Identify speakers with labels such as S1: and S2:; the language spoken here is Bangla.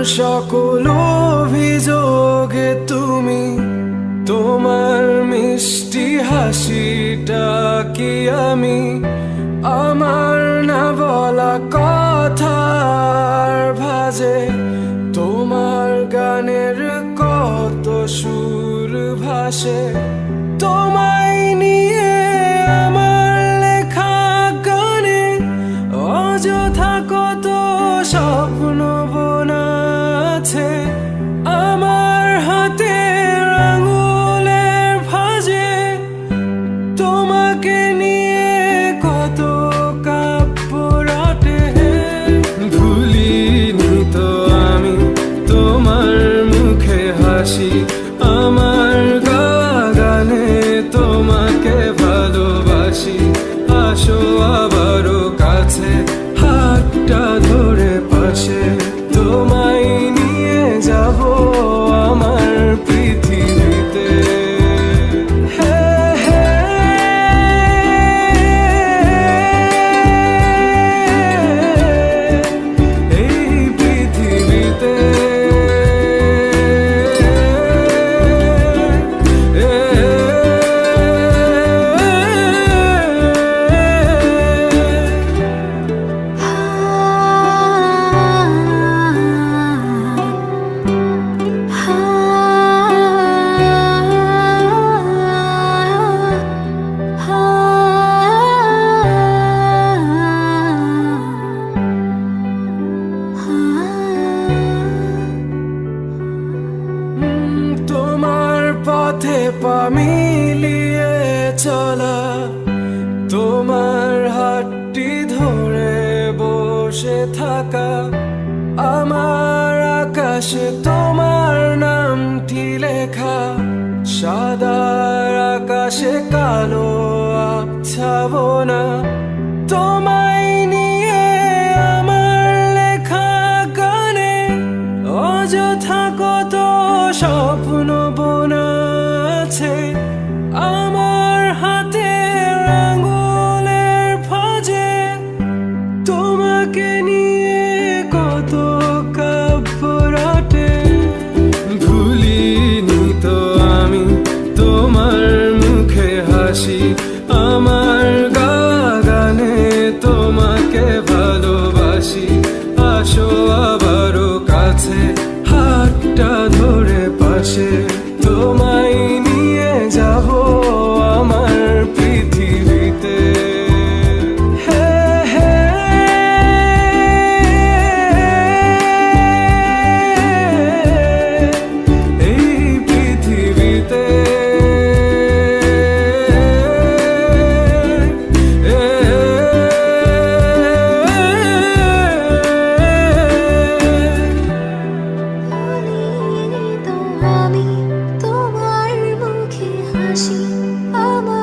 S1: সকল অভিযোগে তুমি, তোমার মিষ্টি হাসিটা কি আমি আমার না বলা কথার ভাজে, তোমার গানের কত সুর ভাসে, তোমায় নিয়ে আমার লেখা গানে অযথা কত স্বপ্ন বোনা আছে আমার হাতের আঙুলের ভাঁজে, তোমাকে নিয়ে কত কাব্য রটে। ভুলিনি তো আমি তোমার মুখে হাসি, আমার গাওয়া গানে তোমাকে ভালোবাসি। আসো আবারও কাছে, হাতটা ধরে পাশে, তোমায় নিয়ে যাব আমার পৃথিবীতে। এই পৃথিবীতে পথে পা মিলিয়ে চলা, তোমার হাতটি ধরে বসে থাকা, আমার আকাশে তোমার নামটি লেখা, সাদার আকাশে কালো আবছাবনা, তোমায় নিয়ে আমার লেখা গানে অযথা কত স্বপ্ন বোনা আছে আমার হাতের আঙুলের ভাঁজে, তোমাকে নিয়ে কত কাব্য রটে। ভুলিনি তো আমি তোমার মুখে হাসি, আমার গাওয়া গানে তোমাকে ভালোবাসি। আসো আবারও কাছে, হাতটা ধরে পাশে, তোমায় নিয়ে যাব আমার পৃথিবীতে। এই পৃথিবীতে
S2: আমি তোমার মুখে হাসি, আমার